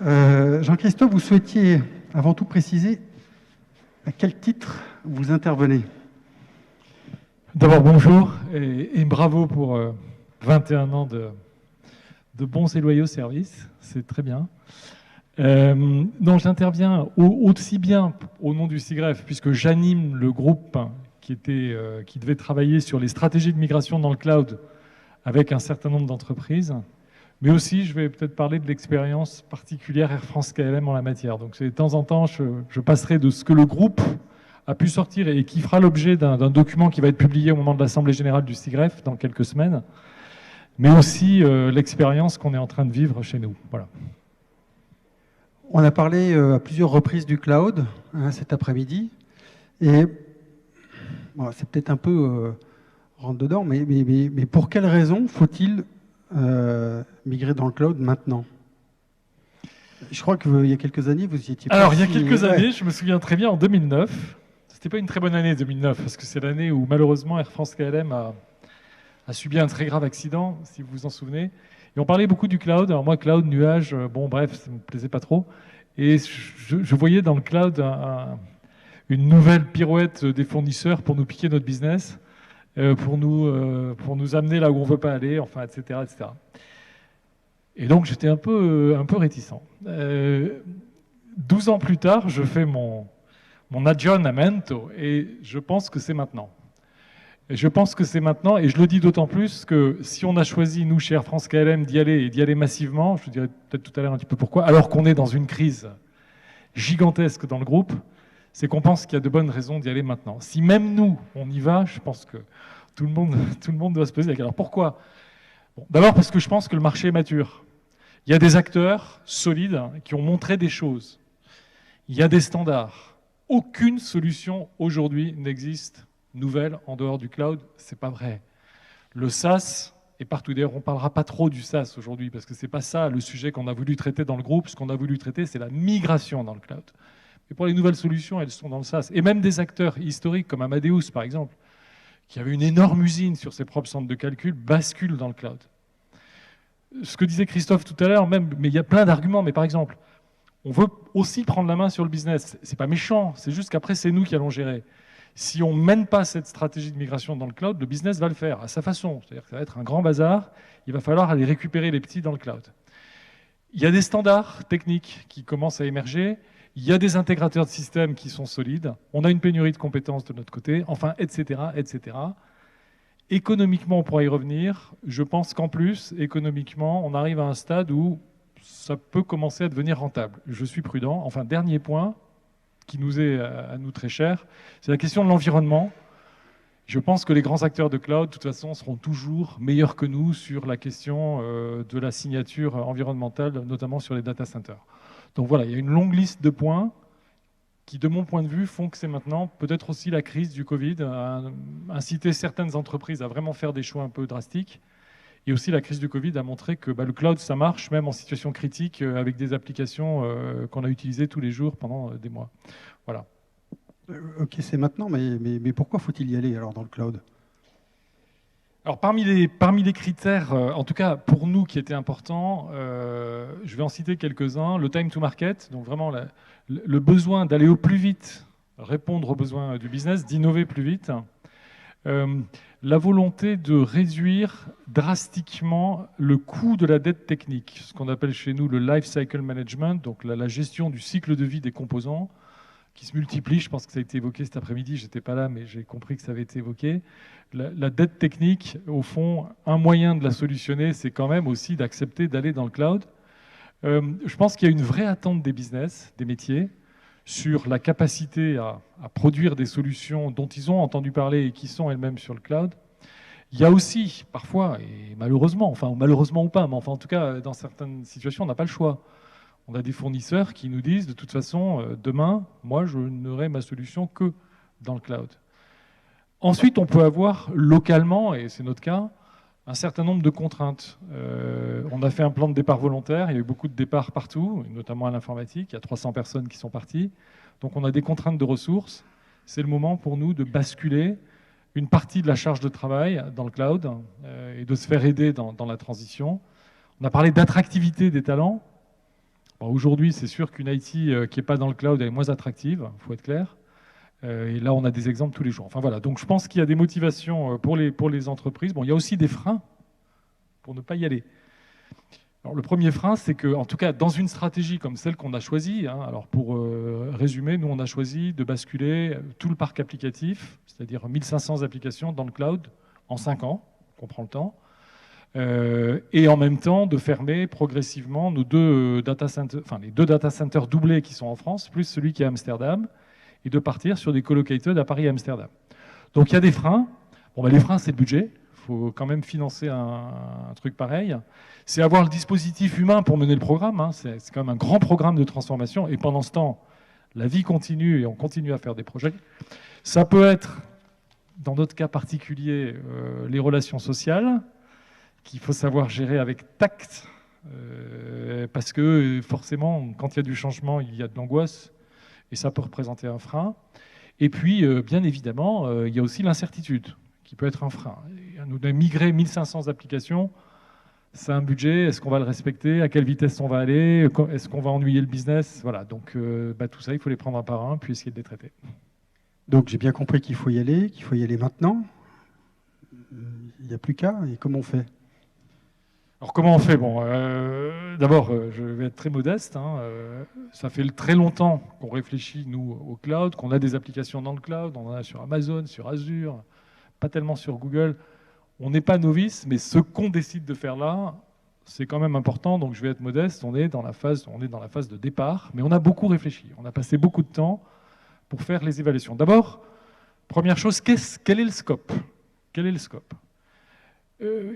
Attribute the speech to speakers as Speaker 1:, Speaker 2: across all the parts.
Speaker 1: Jean-Christophe, vous souhaitiez avant tout préciser à quel titre vous intervenez.
Speaker 2: D'abord, bonjour et bravo pour 21 ans de bons et loyaux services. C'est très bien. Non, j'interviens aussi bien au nom du SIGREF, puisque j'anime le groupe qui devait travailler sur les stratégies de migration dans le cloud avec un certain nombre d'entreprises. Mais aussi, je vais peut-être parler de l'expérience particulière Air France-KLM en la matière. Donc, de temps en temps, je passerai de ce que le groupe a pu sortir et qui fera l'objet d'un document qui va être publié au moment de l'Assemblée générale du SIGREF dans quelques semaines, mais aussi l'expérience qu'on est en train de vivre chez nous. Voilà.
Speaker 1: On a parlé à plusieurs reprises du cloud cet après-midi, et bon, c'est peut-être un peu rentre dedans, mais pour quelles raisons faut-il migrer dans le cloud maintenant? Je crois qu'il y a quelques années, vous y étiez pas.
Speaker 2: Alors, il y a quelques années, je me souviens très bien, en 2009, c'était pas une très bonne année 2009, parce que c'est l'année où malheureusement Air France-KLM a subi un très grave accident, si vous vous en souvenez. Et on parlait beaucoup du cloud. Alors moi, cloud, nuage, bon bref, ça ne me plaisait pas trop. Et je voyais dans le cloud une nouvelle pirouette des fournisseurs pour nous piquer notre business, pour nous amener là où on ne veut pas aller, enfin, etc., etc. Et donc j'étais un peu réticent. 12 ans plus tard, je fais mon aggiornamento et je pense que c'est maintenant. Et je pense que c'est maintenant, et je le dis d'autant plus que si on a choisi, nous, chez Air France-KLM, d'y aller massivement, je vous dirai peut-être tout à l'heure un petit peu pourquoi, alors qu'on est dans une crise gigantesque dans le groupe, c'est qu'on pense qu'il y a de bonnes raisons d'y aller maintenant. Si même nous, on y va, je pense que tout le monde doit se poser la question. Alors pourquoi? Bon, d'abord parce que je pense que le marché est mature. Il y a des acteurs solides qui ont montré des choses. Il y a des standards. Aucune solution aujourd'hui n'existe nouvelle en dehors du cloud, c'est pas vrai. Le SaaS est partout. D'ailleurs, on ne parlera pas trop du SaaS aujourd'hui parce que c'est pas ça le sujet qu'on a voulu traiter dans le groupe. Ce qu'on a voulu traiter, c'est la migration dans le cloud. Mais pour les nouvelles solutions, elles sont dans le SaaS. Et même des acteurs historiques comme Amadeus, par exemple, qui avait une énorme usine sur ses propres centres de calcul, basculent dans le cloud. Ce que disait Christophe tout à l'heure, même, mais il y a plein d'arguments. Mais par exemple, on veut aussi prendre la main sur le business. C'est pas méchant, c'est juste qu'après, c'est nous qui allons gérer. Si on ne mène pas cette stratégie de migration dans le cloud, le business va le faire à sa façon. C'est-à-dire que ça va être un grand bazar. Il va falloir aller récupérer les petits dans le cloud. Il y a des standards techniques qui commencent à émerger. Il y a des intégrateurs de systèmes qui sont solides. On a une pénurie de compétences de notre côté. Enfin, etc., etc. Économiquement, on pourra y revenir. Je pense qu'en plus, économiquement, on arrive à un stade où ça peut commencer à devenir rentable. Je suis prudent. Enfin, dernier point qui nous est à nous très cher, c'est la question de l'environnement. Je pense que les grands acteurs de cloud, de toute façon, seront toujours meilleurs que nous sur la question de la signature environnementale, notamment sur les data centers. Donc voilà, il y a une longue liste de points qui, de mon point de vue, font que c'est maintenant. Peut-être aussi la crise du Covid a incité certaines entreprises à vraiment faire des choix un peu drastiques. Et aussi, la crise du Covid a montré que le cloud, ça marche, même en situation critique, avec des applications qu'on a utilisées tous les jours pendant des mois. Voilà.
Speaker 1: Ok, c'est maintenant, mais pourquoi faut-il y aller alors dans le cloud?
Speaker 2: Alors, parmi les critères, en tout cas pour nous qui étaient importants, je vais en citer quelques-uns. Le time to market, donc vraiment le besoin d'aller au plus vite, répondre aux besoins du business, d'innover plus vite. La volonté de réduire drastiquement le coût de la dette technique, ce qu'on appelle chez nous le life cycle management, donc la gestion du cycle de vie des composants, qui se multiplie. Je pense que ça a été évoqué cet après-midi, je n'étais pas là, mais j'ai compris que ça avait été évoqué. La dette technique, au fond, un moyen de la solutionner, c'est quand même aussi d'accepter d'aller dans le cloud. Je pense qu'il y a une vraie attente des business, des métiers, sur la capacité à produire des solutions dont ils ont entendu parler et qui sont elles-mêmes sur le cloud. Il y a aussi, parfois, et malheureusement, enfin malheureusement ou pas, mais enfin en tout cas, dans certaines situations, on n'a pas le choix. On a des fournisseurs qui nous disent, de toute façon, demain, moi, je n'aurai ma solution que dans le cloud. Ensuite, on peut avoir localement, et c'est notre cas, un certain nombre de contraintes. On a fait un plan de départ volontaire, il y a eu beaucoup de départs partout, notamment à l'informatique, il y a 300 personnes qui sont parties. Donc on a des contraintes de ressources. C'est le moment pour nous de basculer une partie de la charge de travail dans le cloud et de se faire aider dans la transition. On a parlé d'attractivité des talents. Bon, aujourd'hui, c'est sûr qu'une IT qui n'est pas dans le cloud, elle est moins attractive, il faut être clair. Et là, on a des exemples tous les jours. Enfin voilà, donc je pense qu'il y a des motivations pour les entreprises. Bon, il y a aussi des freins pour ne pas y aller. Alors, le premier frein, c'est que, en tout cas, dans une stratégie comme celle qu'on a choisie, hein, alors pour résumer, nous, on a choisi de basculer tout le parc applicatif, c'est-à-dire 1500 applications dans le cloud en 5 ans, on prend le temps, et en même temps de fermer progressivement nos les deux data centers doublés qui sont en France, plus celui qui est à Amsterdam, et de partir sur des co-located à Paris et Amsterdam. Donc il y a des freins. Bon, les freins, c'est le budget. Il faut quand même financer un truc pareil. C'est avoir le dispositif humain pour mener le programme. Hein. C'est quand même un grand programme de transformation. Et pendant ce temps, la vie continue et on continue à faire des projets. Ça peut être, dans notre cas particulier, les relations sociales, qu'il faut savoir gérer avec tact. Parce que forcément, quand il y a du changement, il y a de l'angoisse. Et ça peut représenter un frein. Et puis, bien évidemment, il y a aussi l'incertitude, qui peut être un frein. Nous avons migré 1500 applications, c'est un budget, est-ce qu'on va le respecter? À quelle vitesse on va aller? Est-ce qu'on va ennuyer le business? Voilà, donc tout ça, il faut les prendre un par un, puis essayer de les traiter.
Speaker 1: Donc j'ai bien compris qu'il faut y aller maintenant. Il n'y a plus qu'à, et comment on fait?
Speaker 2: Alors comment on fait? Bon, d'abord, je vais être très modeste. Hein, ça fait très longtemps qu'on réfléchit, nous, au cloud, qu'on a des applications dans le cloud. On en a sur Amazon, sur Azure, pas tellement sur Google. On n'est pas novice, mais ce qu'on décide de faire là, c'est quand même important. Donc je vais être modeste. On est dans la phase de départ, mais on a beaucoup réfléchi. On a passé beaucoup de temps pour faire les évaluations. D'abord, première chose, quel est le scope? Quel est le scope?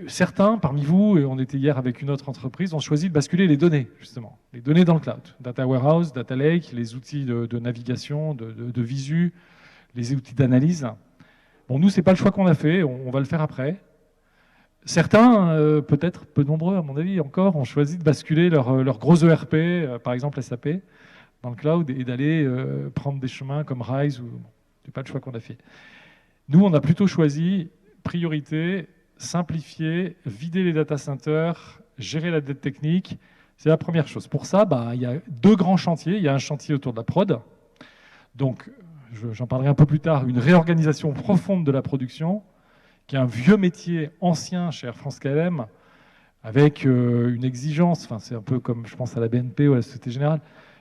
Speaker 2: Certains, parmi vous, et on était hier avec une autre entreprise, ont choisi de basculer les données, justement. Les données dans le cloud. Data Warehouse, Data Lake, les outils de navigation, de visu, les outils d'analyse. Bon, nous, ce n'est pas le choix qu'on a fait, on va le faire après. Certains, peut-être peu nombreux à mon avis encore, ont choisi de basculer leur gros ERP, par exemple SAP, dans le cloud, et d'aller prendre des chemins comme Rise. Ce n'est pas le choix qu'on a fait. Nous, on a plutôt choisi priorité, simplifier, vider les data centers, gérer la dette technique, c'est la première chose. Pour ça, il y a deux grands chantiers. Il y a un chantier autour de la prod, donc j'en parlerai un peu plus tard, une réorganisation profonde de la production, qui est un vieux métier ancien chez Air France-KLM, avec une exigence, c'est un peu comme je pense à la BNP ou à la Société Générale,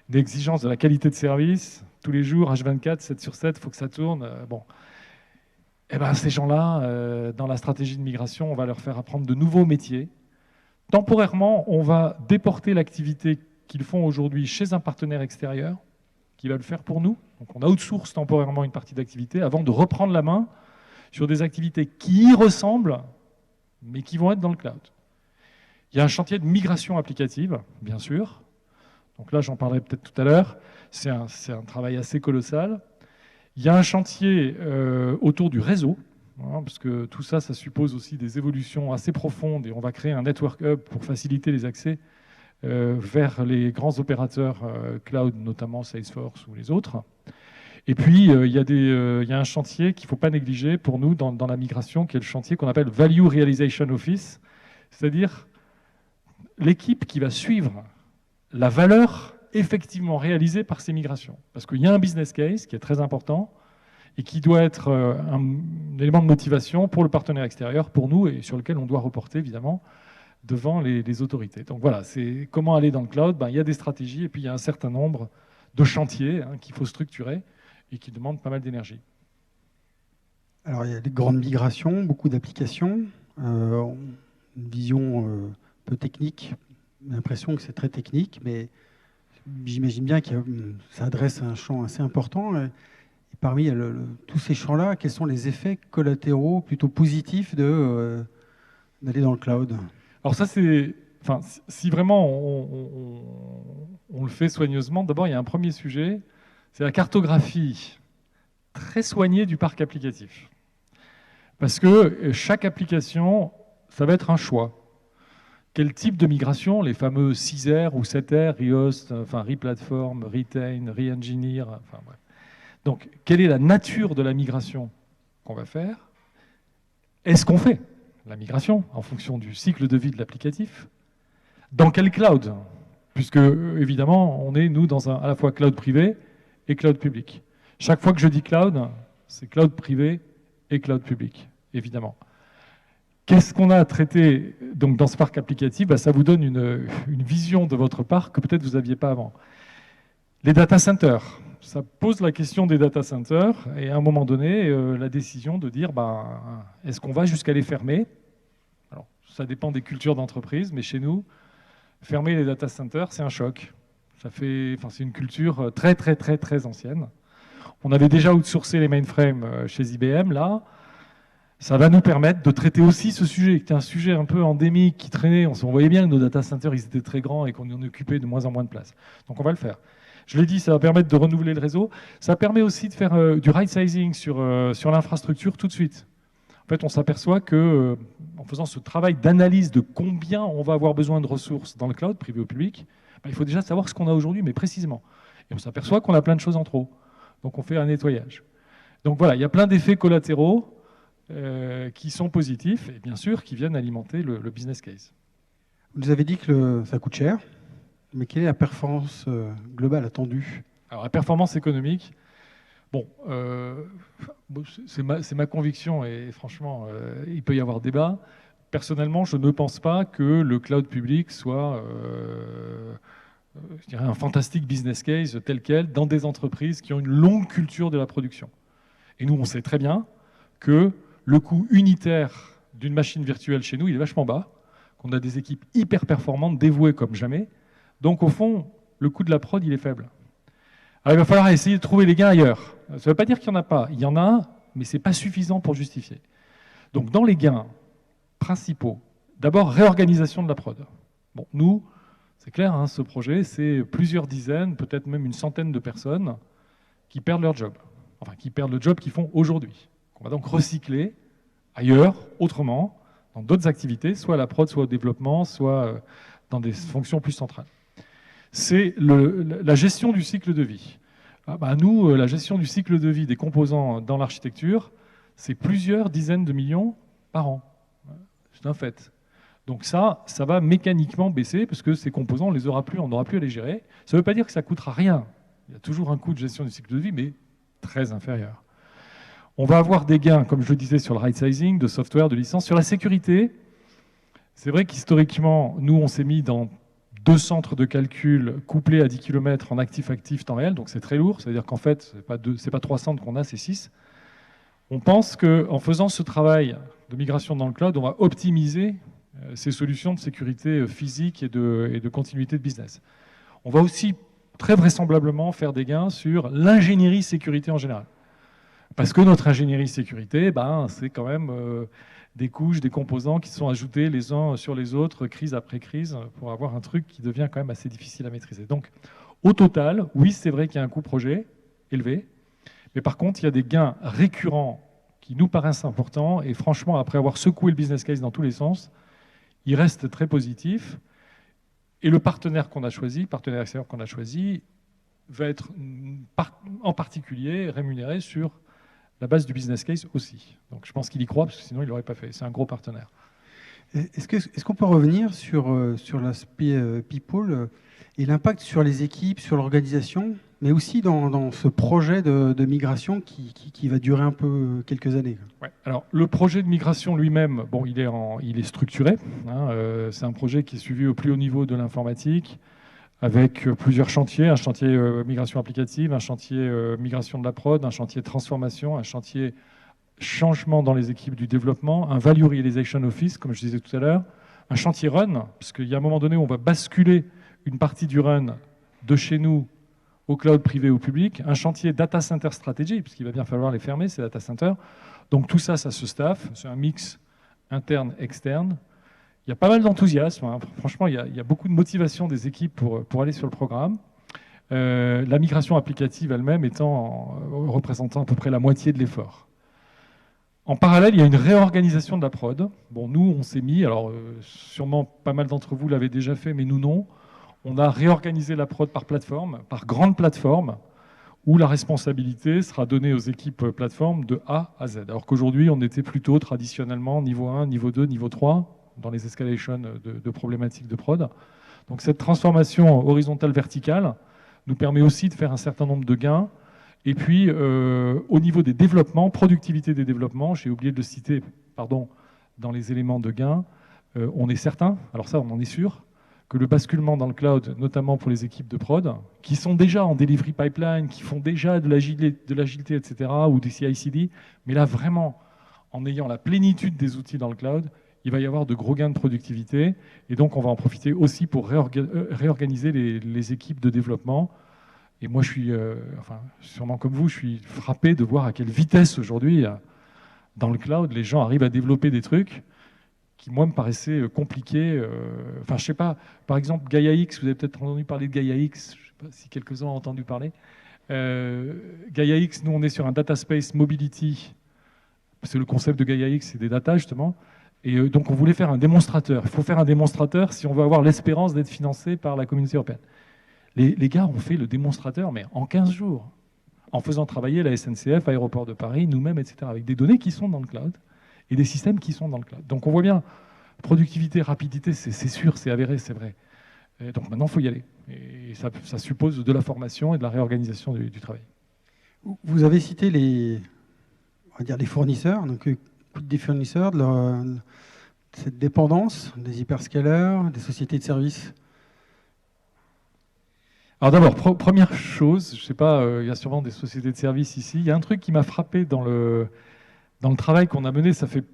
Speaker 2: une exigence de la qualité de service, tous les jours, H24, 7 sur 7, il faut que ça tourne. Bon. Eh ben, ces gens-là, dans la stratégie de migration, on va leur faire apprendre de nouveaux métiers. Temporairement, on va déporter l'activité qu'ils font aujourd'hui chez un partenaire extérieur qui va le faire pour nous. Donc on outsource temporairement une partie d'activité avant de reprendre la main sur des activités qui y ressemblent, mais qui vont être dans le cloud. Il y a un chantier de migration applicative, bien sûr. Donc là, j'en parlerai peut-être tout à l'heure. C'est un travail assez colossal. Il y a un chantier autour du réseau, hein, parce que tout ça, ça suppose aussi des évolutions assez profondes, et on va créer un network hub pour faciliter les accès vers les grands opérateurs cloud, notamment Salesforce ou les autres. Et puis, il y a un chantier qu'il ne faut pas négliger pour nous dans la migration, qui est le chantier qu'on appelle Value Realization Office, c'est-à-dire l'équipe qui va suivre la valeur effectivement réalisée par ces migrations. Parce qu'il y a un business case qui est très important et qui doit être un élément de motivation pour le partenaire extérieur, pour nous, et sur lequel on doit reporter, évidemment, devant les autorités. Donc voilà, c'est comment aller dans le cloud. Il y a des stratégies et puis il y a un certain nombre de chantiers qu'il faut structurer et qui demandent pas mal d'énergie.
Speaker 1: Alors il y a des grandes migrations, beaucoup d'applications, une vision peu technique, l'impression que c'est très technique, mais j'imagine bien que ça adresse un champ assez important. Et parmi tous ces champs-là, quels sont les effets collatéraux plutôt positifs d'aller dans le cloud?
Speaker 2: Alors ça, si vraiment on le fait soigneusement, d'abord, il y a un premier sujet, c'est la cartographie très soignée du parc applicatif. Parce que chaque application, ça va être un choix. Quel type de migration? Les fameux 6R ou 7R, rehost, replatform, retain, re-engineer, bref. Donc, quelle est la nature de la migration qu'on va faire? Est-ce qu'on fait la migration en fonction du cycle de vie de l'applicatif? Dans quel cloud? puisque évidemment, on est, nous, dans à la fois cloud privé et cloud public. Chaque fois que je dis cloud, c'est cloud privé et cloud public, évidemment. Qu'est-ce qu'on a à traiter donc, dans ce parc applicatif? Ça vous donne une vision de votre parc que peut-être vous n'aviez pas avant. Les data centers, ça pose la question des data centers et à un moment donné, la décision de dire est-ce qu'on va jusqu'à les fermer? Alors, ça dépend des cultures d'entreprise, mais chez nous, fermer les data centers, c'est un choc. C'est une culture très, très, très, très ancienne. On avait déjà outsourcé les mainframes chez IBM, là. Ça va nous permettre de traiter aussi ce sujet, qui est un sujet un peu endémique, qui traînait. On voyait bien que nos data centers, ils étaient très grands et qu'on en occupait de moins en moins de place. Donc on va le faire. Je l'ai dit, ça va permettre de renouveler le réseau. Ça permet aussi de faire du right sizing sur l'infrastructure tout de suite. En fait, on s'aperçoit que, en faisant ce travail d'analyse de combien on va avoir besoin de ressources dans le cloud, privé ou public, il faut déjà savoir ce qu'on a aujourd'hui, mais précisément. Et on s'aperçoit qu'on a plein de choses en trop. Donc on fait un nettoyage. Donc voilà, il y a plein d'effets collatéraux qui sont positifs et bien sûr qui viennent alimenter le business case.
Speaker 1: Vous nous avez dit que ça coûte cher, mais quelle est la performance globale attendue?
Speaker 2: Alors la performance économique, c'est ma conviction et franchement, il peut y avoir débat. Personnellement, je ne pense pas que le cloud public soit je dirais un fantastique business case tel quel dans des entreprises qui ont une longue culture de la production. Et nous, on sait très bien que le coût unitaire d'une machine virtuelle chez nous, il est vachement bas, qu'on a des équipes hyper performantes, dévouées comme jamais. Donc, au fond, le coût de la prod, il est faible. Alors, il va falloir essayer de trouver les gains ailleurs. Ça ne veut pas dire qu'il n'y en a pas. Il y en a, mais ce n'est pas suffisant pour justifier. Donc, dans les gains principaux, d'abord, réorganisation de la prod. Bon, nous, c'est clair, hein, ce projet, c'est plusieurs dizaines, peut-être même une centaine de personnes qui perdent leur job. Enfin, qui perdent le job qu'ils font aujourd'hui. On va donc recycler ailleurs, autrement, dans d'autres activités, soit à la prod, soit au développement, soit dans des fonctions plus centrales. C'est la gestion du cycle de vie. Nous, la gestion du cycle de vie des composants dans l'architecture, c'est plusieurs dizaines de millions par an. C'est un fait. Donc ça va mécaniquement baisser parce que ces composants, on les aura plus, on n'aura plus à les gérer. Ça ne veut pas dire que ça ne coûtera rien. Il y a toujours un coût de gestion du cycle de vie, mais très inférieur. On va avoir des gains, comme je le disais, sur le right sizing, de software, de licence. Sur la sécurité, c'est vrai qu'historiquement, nous, on s'est mis dans 2 centres de calcul couplés à 10 km en actif-actif temps réel, donc c'est très lourd. C'est-à-dire qu'en fait, ce n'est pas 3 centres qu'on a, c'est 6. On pense qu'en faisant ce travail de migration dans le cloud, on va optimiser ces solutions de sécurité physique et de continuité de business. On va aussi très vraisemblablement faire des gains sur l'ingénierie sécurité en général. Parce que notre ingénierie sécurité, c'est quand même des couches, des composants qui sont ajoutés les uns sur les autres, crise après crise, pour avoir un truc qui devient quand même assez difficile à maîtriser. Donc, au total, oui, c'est vrai qu'il y a un coût projet élevé, mais par contre, il y a des gains récurrents qui nous paraissent importants, et franchement, après avoir secoué le business case dans tous les sens, il reste très positif, et le partenaire qu'on a choisi, partenaire extérieur qu'on a choisi, va être en particulier rémunéré sur la base du business case aussi. Donc je pense qu'il y croit, parce que sinon il ne l'aurait pas fait. C'est un gros partenaire.
Speaker 1: Est-ce qu'on peut revenir sur l'aspect people et l'impact sur les équipes, sur l'organisation, mais aussi dans ce projet de migration qui va durer un peu quelques années?
Speaker 2: Ouais. Alors le projet de migration lui-même, il est structuré. C'est un projet qui est suivi au plus haut niveau de l'informatique, avec plusieurs chantiers, un chantier migration applicative, un chantier migration de la prod, un chantier transformation, un chantier changement dans les équipes du développement, un value realization office, comme je disais tout à l'heure, un chantier run, parce qu'il y a un moment donné où on va basculer une partie du run de chez nous au cloud privé ou public, un chantier data center stratégie, puisqu'il va bien falloir les fermer, ces data centers. Donc tout ça, ça se staff, c'est un mix interne-externe. Il y a pas mal d'enthousiasme, hein. Franchement, il y a beaucoup de motivation des équipes pour aller sur le programme. La migration applicative elle-même représentant à peu près la moitié de l'effort. En parallèle, il y a une réorganisation de la prod. Bon, nous, on s'est mis, alors sûrement pas mal d'entre vous l'avaient déjà fait, mais nous non. On a réorganisé la prod par plateforme, par grande plateforme, où la responsabilité sera donnée aux équipes plateforme de A à Z. Alors qu'aujourd'hui, on était plutôt traditionnellement niveau 1, niveau 2, niveau 3, dans les escalations de problématiques de prod. Donc cette transformation horizontale-verticale nous permet aussi de faire un certain nombre de gains. Et puis, au niveau des développements, productivité des développements, j'ai oublié de le citer, pardon, dans les éléments de gain, on est certain, alors ça on en est sûr, que le basculement dans le cloud, notamment pour les équipes de prod, qui sont déjà en delivery pipeline, qui font déjà de l'agilité, etc., ou du CI/CD, mais là vraiment, en ayant la plénitude des outils dans le cloud, il va y avoir de gros gains de productivité, et donc on va en profiter aussi pour réorganiser les équipes de développement. Et moi, je suis, enfin, sûrement comme vous, je suis frappé de voir à quelle vitesse aujourd'hui, dans le cloud, les gens arrivent à développer des trucs qui, moi, me paraissaient compliqués. Enfin, je sais pas, par exemple, Gaia X, vous avez peut-être entendu parler de Gaia X, je ne sais pas si quelques-uns ont entendu parler. Gaia X, nous, on est sur un data space mobility. C'est le concept de Gaia X, c'est des data, justement. Et donc, on voulait faire un démonstrateur. Il faut faire un démonstrateur si on veut avoir l'espérance d'être financé par la communauté européenne. Les gars ont fait le démonstrateur, mais en 15 jours, en faisant travailler la SNCF, Aéroport de Paris, nous-mêmes, etc., avec des données qui sont dans le cloud et des systèmes qui sont dans le cloud. Donc on voit bien, productivité, rapidité, c'est sûr, c'est avéré, c'est vrai. Et donc maintenant, il faut y aller. Et ça suppose de la formation et de la réorganisation du travail.
Speaker 1: Vous avez cité on va dire les fournisseurs, donc des fournisseurs, de cette dépendance des hyperscalers, des sociétés de services.
Speaker 2: Alors d'abord, première chose, je ne sais pas, il y a sûrement des sociétés de services ici. Il y a un truc qui m'a frappé dans le travail qu'on a mené. Ça fait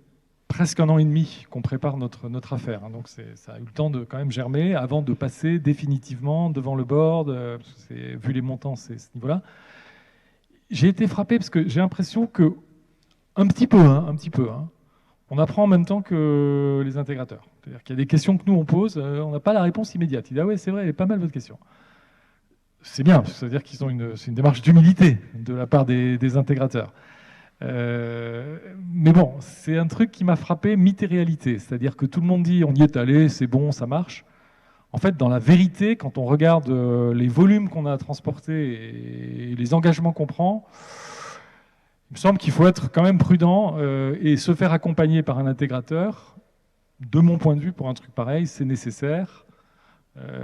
Speaker 2: presque 1 an et demi qu'on prépare notre affaire. Hein, donc ça a eu le temps de quand même germer avant de passer définitivement devant le board. Vu les montants, c'est ce niveau-là. J'ai été frappé parce que j'ai l'impression que un petit peu, on apprend en même temps que les intégrateurs. C'est-à-dire qu'il y a des questions que nous on pose, on n'a pas la réponse immédiate. Il dit ah ouais, c'est vrai, elle est pas mal votre question. C'est bien, parce que ça veut dire qu'ils ont c'est une démarche d'humilité de la part des intégrateurs. Mais bon, c'est un truc qui m'a frappé mythe et réalité. C'est-à-dire que tout le monde dit on y est allé, c'est bon, ça marche. En fait, dans la vérité, quand on regarde les volumes qu'on a à transporter et les engagements qu'on prend, il me semble qu'il faut être quand même prudent et se faire accompagner par un intégrateur. De mon point de vue, pour un truc pareil, c'est nécessaire.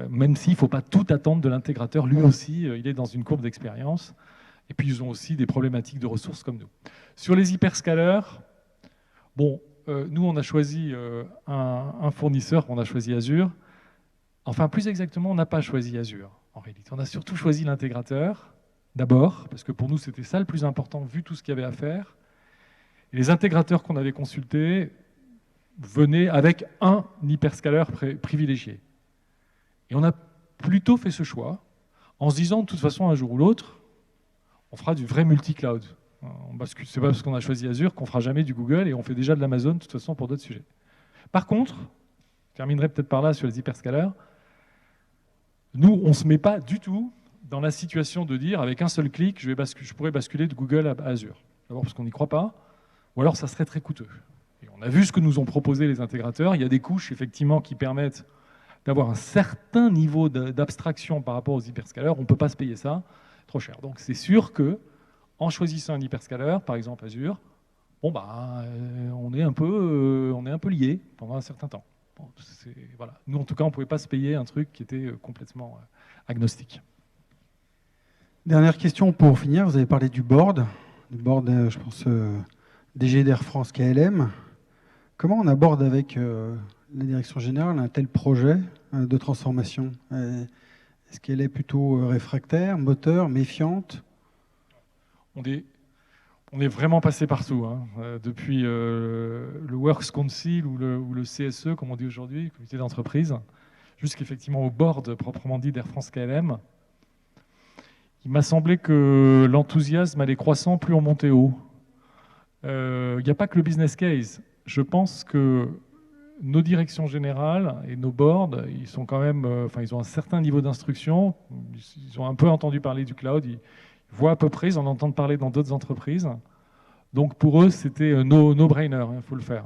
Speaker 2: Même s'il ne faut pas tout attendre de l'intégrateur, lui aussi, il est dans une courbe d'expérience. Et puis, ils ont aussi des problématiques de ressources comme nous. Sur les hyperscalers, bon, nous, on a choisi un fournisseur, on a choisi Azure. Enfin, plus exactement, on n'a pas choisi Azure, en réalité. On a surtout choisi l'intégrateur, d'abord, parce que pour nous, c'était ça le plus important, vu tout ce qu'il y avait à faire. Et les intégrateurs qu'on avait consultés venaient avec un hyperscaler privilégié. Et on a plutôt fait ce choix en se disant, de toute façon, un jour ou l'autre, on fera du vrai multi-cloud. C'est pas parce qu'on a choisi Azure qu'on fera jamais du Google et on fait déjà de l'Amazon, de toute façon, pour d'autres sujets. Par contre, je terminerai peut-être par là sur les hyperscalers, nous, on ne se met pas du tout dans la situation de dire, avec un seul clic, je pourrais basculer de Google à Azure. D'abord parce qu'on n'y croit pas, ou alors ça serait très coûteux. Et on a vu ce que nous ont proposé les intégrateurs. Il y a des couches, effectivement, qui permettent d'avoir un certain niveau d'abstraction par rapport aux hyperscalers. On ne peut pas se payer ça, trop cher. Donc c'est sûr que en choisissant un hyperscaler, par exemple Azure, bon, on est un peu lié pendant un certain temps. Bon, voilà. Nous, en tout cas, on ne pouvait pas se payer un truc qui était complètement agnostique.
Speaker 1: Dernière question pour finir. Vous avez parlé du board, je pense, DG d'Air France KLM. Comment on aborde avec la direction générale un tel projet de transformation? Est-ce qu'elle est plutôt réfractaire, moteur, méfiante?
Speaker 2: On est vraiment passé partout, hein. Depuis le Works Council ou le CSE, comme on dit aujourd'hui, comité d'entreprise, jusqu'effectivement au board proprement dit d'Air France KLM. Il m'a semblé que l'enthousiasme allait croissant plus on montait haut. Il n'y a pas que le business case. Je pense que nos directions générales et nos boards, ils sont quand même, ils ont un certain niveau d'instruction. Ils ont un peu entendu parler du cloud. Ils voient à peu près, ils en entendent parler dans d'autres entreprises. Donc pour eux, c'était no-brainer, il faut le faire.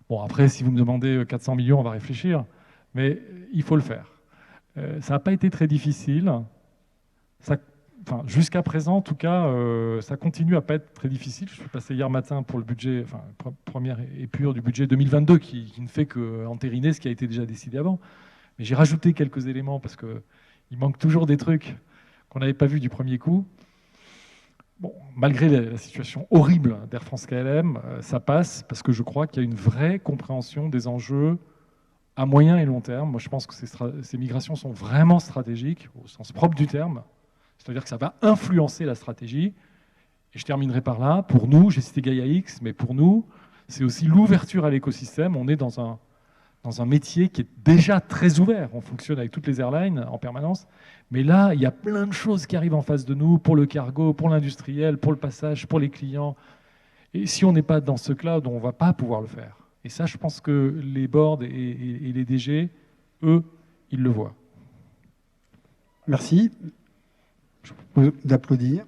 Speaker 2: Bon, après, si vous me demandez 400 millions, on va réfléchir, mais il faut le faire. Ça n'a pas été très difficile. Jusqu'à présent, en tout cas, ça continue à pas être très difficile. Je suis passé hier matin pour le budget, première épure du budget 2022, qui ne fait qu'entériner ce qui a été déjà décidé avant. Mais j'ai rajouté quelques éléments parce qu'il manque toujours des trucs qu'on n'avait pas vus du premier coup. Bon, malgré la situation horrible d'Air France KLM, ça passe parce que je crois qu'il y a une vraie compréhension des enjeux à moyen et long terme. Moi, je pense que ces migrations sont vraiment stratégiques, au sens propre du terme. C'est-à-dire que ça va influencer la stratégie. Et je terminerai par là. Pour nous, j'ai cité Gaia X, mais pour nous, c'est aussi l'ouverture à l'écosystème. On est dans un métier qui est déjà très ouvert. On fonctionne avec toutes les airlines en permanence. Mais là, il y a plein de choses qui arrivent en face de nous, pour le cargo, pour l'industriel, pour le passage, pour les clients. Et si on n'est pas dans ce cloud, on ne va pas pouvoir le faire. Et ça, je pense que les boards et les DG, eux, ils le voient.
Speaker 1: Merci. Je vous propose d'applaudir.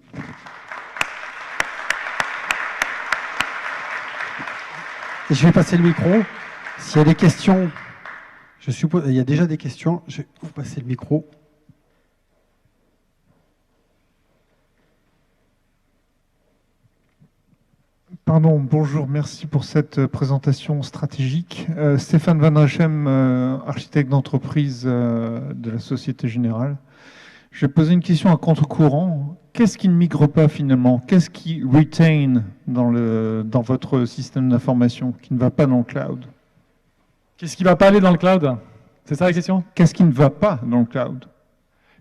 Speaker 1: Et je vais passer le micro. S'il y a des questions, je suppose, il y a déjà des questions, je vais vous passer le micro.
Speaker 3: Pardon, bonjour, merci pour cette présentation stratégique. Stéphane Van Rechem, architecte d'entreprise de la Société Générale. Je vais poser une question à contre-courant. Qu'est-ce qui ne migre pas finalement? Qu'est-ce qui retain dans votre système d'information, qui ne va pas dans le cloud?
Speaker 2: Qu'est-ce qui ne va pas aller dans le cloud? C'est ça la question?
Speaker 3: Qu'est-ce qui ne va pas dans le cloud?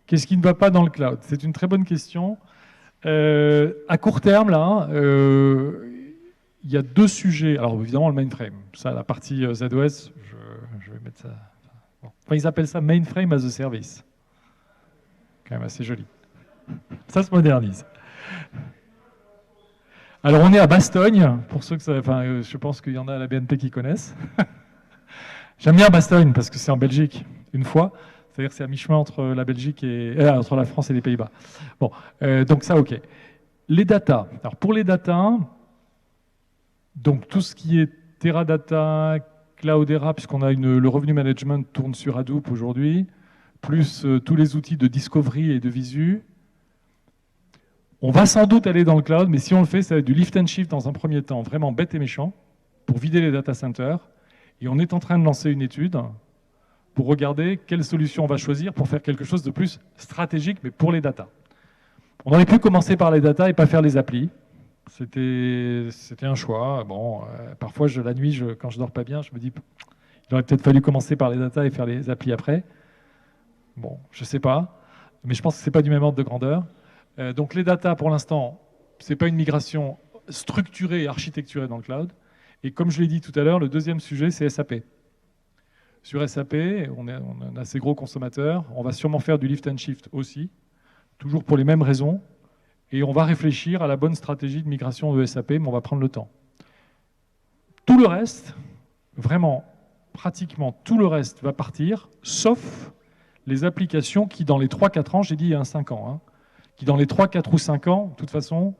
Speaker 2: Qu'est-ce qui ne va pas dans le cloud? C'est une très bonne question. À court terme, là, il y a deux sujets. Alors évidemment, le mainframe. Ça, la partie ZOS, je vais mettre ça. Bon. Enfin, ils appellent ça mainframe as a service. Quand même assez joli. Ça se modernise. Alors on est à Bastogne, pour ceux que ça, enfin, je pense qu'il y en a à la BNP qui connaissent. J'aime bien Bastogne parce que c'est en Belgique, une fois. C'est-à-dire que c'est à mi-chemin entre la Belgique entre la France et les Pays-Bas. Bon, donc ça, ok. Les data. Alors pour les data, donc tout ce qui est Teradata, Cloudera, puisqu'on a le revenu management tourne sur Hadoop aujourd'hui, plus tous les outils de discovery et de visu. On va sans doute aller dans le cloud, mais si on le fait, ça va être du lift and shift dans un premier temps, vraiment bête et méchant, pour vider les data centers. Et on est en train de lancer une étude pour regarder quelle solution on va choisir pour faire quelque chose de plus stratégique, mais pour les data. On aurait pu commencer par les data et pas faire les applis. C'était un choix. Bon, parfois, la nuit, quand je dors pas bien, je me dis il aurait peut-être fallu commencer par les data et faire les applis après. Bon, je sais pas, mais je pense que c'est pas du même ordre de grandeur. Donc les data, pour l'instant, c'est pas une migration structurée et architecturée dans le cloud. Et comme je l'ai dit tout à l'heure, le deuxième sujet, c'est SAP. Sur SAP, on est un assez gros consommateur. On va sûrement faire du lift and shift aussi, toujours pour les mêmes raisons. Et on va réfléchir à la bonne stratégie de migration de SAP, mais on va prendre le temps. Tout le reste, vraiment, pratiquement tout le reste va partir, sauf les applications qui, dans les 3-4 ans, j'ai dit il y a 5 ans, hein, qui dans les 3, 4 ou 5 ans, de toute façon,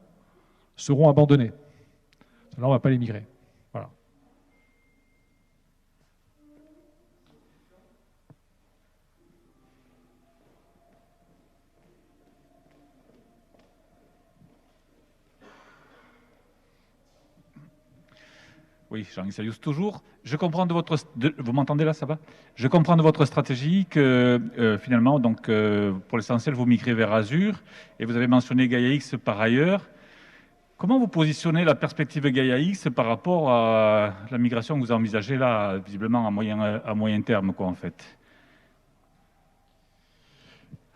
Speaker 2: seront abandonnées. Là, on ne va pas les migrer. Voilà.
Speaker 4: Oui, Jean-Yves Salius, toujours. Je comprends vous m'entendez là, ça va? Je comprends de votre stratégie que finalement, donc, pour l'essentiel, vous migrez vers Azure et vous avez mentionné Gaia X par ailleurs. Comment vous positionnez la perspective Gaia X par rapport à la migration que vous envisagez là, visiblement à moyen terme, quoi, en fait?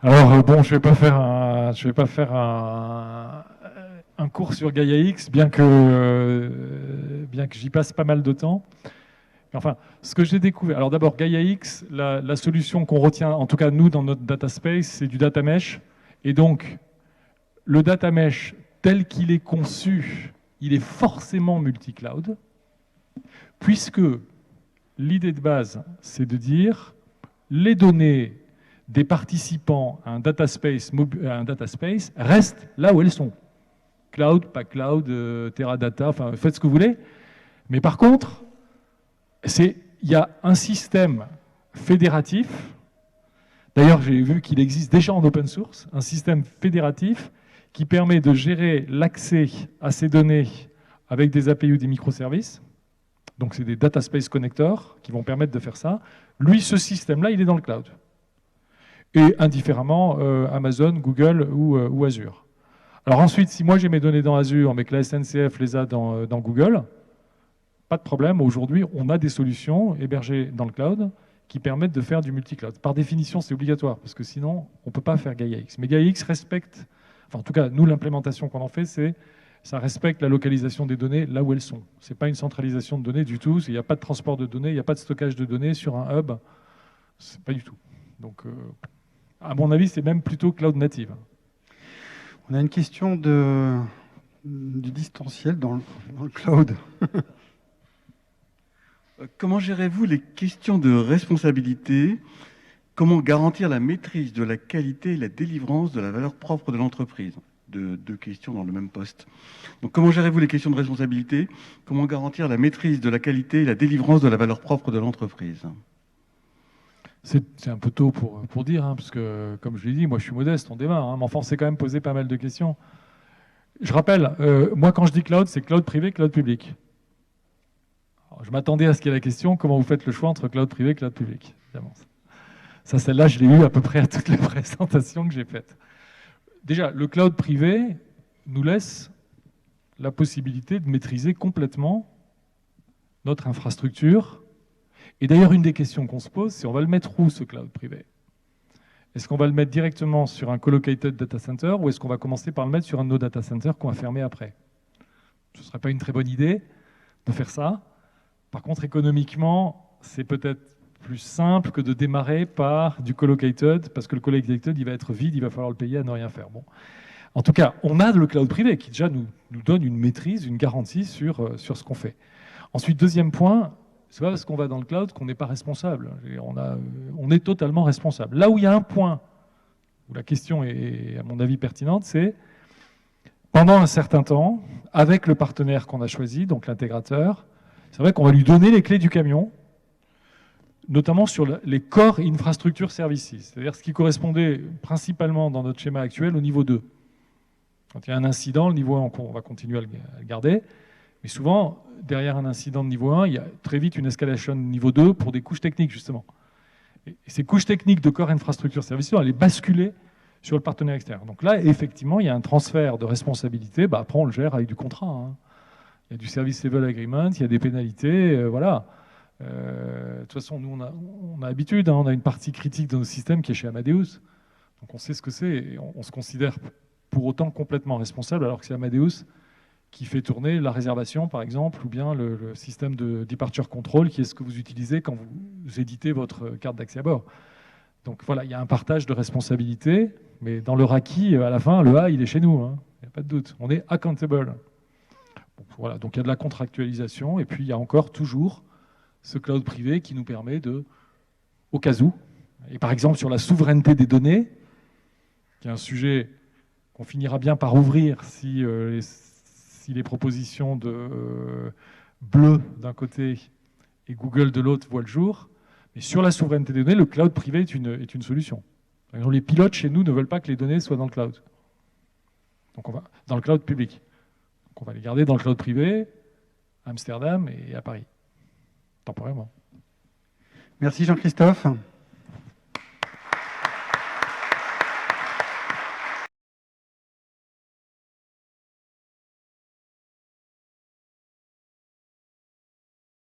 Speaker 2: Alors bon, je vais pas faire un cours sur Gaia X, bien que j'y passe pas mal de temps. Enfin, ce que j'ai découvert. Alors d'abord, Gaia X, la solution qu'on retient, en tout cas nous dans notre data space, c'est du data mesh. Et donc, le data mesh tel qu'il est conçu, il est forcément multi-cloud, puisque l'idée de base, c'est de dire les données des participants à un data space restent là où elles sont. Cloud, pas cloud, Teradata, enfin faites ce que vous voulez. Mais par contre, il y a un système fédératif. D'ailleurs, j'ai vu qu'il existe déjà en open source, un système fédératif qui permet de gérer l'accès à ces données avec des API ou des microservices. Donc c'est des data space connectors qui vont permettre de faire ça. Lui, ce système-là, il est dans le cloud. Et indifféremment, Amazon, Google ou Azure. Alors ensuite, si moi j'ai mes données dans Azure, mais que la SNCF les a dans Google, pas de problème. Aujourd'hui, on a des solutions hébergées dans le cloud qui permettent de faire du multi-cloud. Par définition, c'est obligatoire, parce que sinon, on ne peut pas faire Gaia-X. Mais Gaia-X respecte, enfin en tout cas, nous, l'implémentation qu'on en fait, c'est ça respecte la localisation des données là où elles sont. Ce n'est pas une centralisation de données du tout. Il n'y a pas de transport de données, il n'y a pas de stockage de données sur un hub. C'est pas du tout. Donc, à mon avis, c'est même plutôt cloud native.
Speaker 1: On a une question du distanciel dans le cloud.
Speaker 5: Comment gérez-vous les questions de responsabilité? Comment garantir la maîtrise de la qualité et la délivrance de la valeur propre de l'entreprise? Deux questions dans le même poste. Donc, comment gérez-vous les questions de responsabilité? Comment garantir la maîtrise de la qualité et la délivrance de la valeur propre de l'entreprise?
Speaker 2: C'est un peu tôt pour dire, hein, parce que, comme je l'ai dit, moi je suis modeste, on démarre. Hein, mais enfin, on s'est quand même posé pas mal de questions. Je rappelle, moi quand je dis cloud, c'est cloud privé, cloud public. Alors, je m'attendais à ce qu'il y ait la question, comment vous faites le choix entre cloud privé et cloud public? Évidemment. Ça, celle-là, je l'ai eu à peu près à toutes les présentations que j'ai faites. Déjà, le cloud privé nous laisse la possibilité de maîtriser complètement notre infrastructure. Et d'ailleurs, une des questions qu'on se pose, c'est on va le mettre où, ce cloud privé? Est-ce qu'on va le mettre directement sur un collocated data center ou est-ce qu'on va commencer par le mettre sur un de nos data centers qu'on va fermer après? Ce ne serait pas une très bonne idée de faire ça. Par contre, économiquement, c'est peut-être plus simple que de démarrer par du collocated, parce que le collocated, il va être vide, il va falloir le payer à ne rien faire. Bon. En tout cas, on a le cloud privé qui déjà nous donne une maîtrise, une garantie sur ce qu'on fait. Ensuite, deuxième point, c'est pas parce qu'on va dans le cloud qu'on n'est pas responsable. On est totalement responsable. Là où il y a un point où la question est, à mon avis, pertinente, c'est pendant un certain temps, avec le partenaire qu'on a choisi, donc l'intégrateur, c'est vrai qu'on va lui donner les clés du camion, notamment sur les core infrastructure services, c'est-à-dire ce qui correspondait principalement dans notre schéma actuel au niveau 2. Quand il y a un incident, le niveau 1, on va continuer à le garder, mais souvent, derrière un incident de niveau 1, il y a très vite une escalation de niveau 2 pour des couches techniques, justement. Et ces couches techniques de core infrastructure services, elles est basculées sur le partenaire externe. Donc là, effectivement, il y a un transfert de responsabilité. Bah, après, on le gère avec du contrat. Hein. Il y a du service level agreement, il y a des pénalités, voilà. De toute façon, nous, on a l'habitude, hein, on a une partie critique de nos systèmes qui est chez Amadeus. Donc on sait ce que c'est et on se considère pour autant complètement responsable, alors que c'est Amadeus qui fait tourner la réservation, par exemple, ou bien le système de departure control, qui est ce que vous utilisez quand vous éditez votre carte d'accès à bord. Donc voilà, il y a un partage de responsabilités, mais dans le RACI, à la fin, le A, il est chez nous, hein, il n'y a pas de doute. On est accountable. Bon, voilà, donc il y a de la contractualisation, et puis il y a encore toujours ce cloud privé qui nous permet de, au cas où, et par exemple sur la souveraineté des données, qui est un sujet qu'on finira bien par ouvrir si les propositions de Bleu d'un côté et Google de l'autre voient le jour, mais sur la souveraineté des données, le cloud privé est une solution. Par exemple, les pilotes chez nous ne veulent pas que les données soient dans le cloud. Donc on va dans le cloud public. Donc on va les garder dans le cloud privé, à Amsterdam et à Paris. Temporairement.
Speaker 1: Merci Jean-Christophe.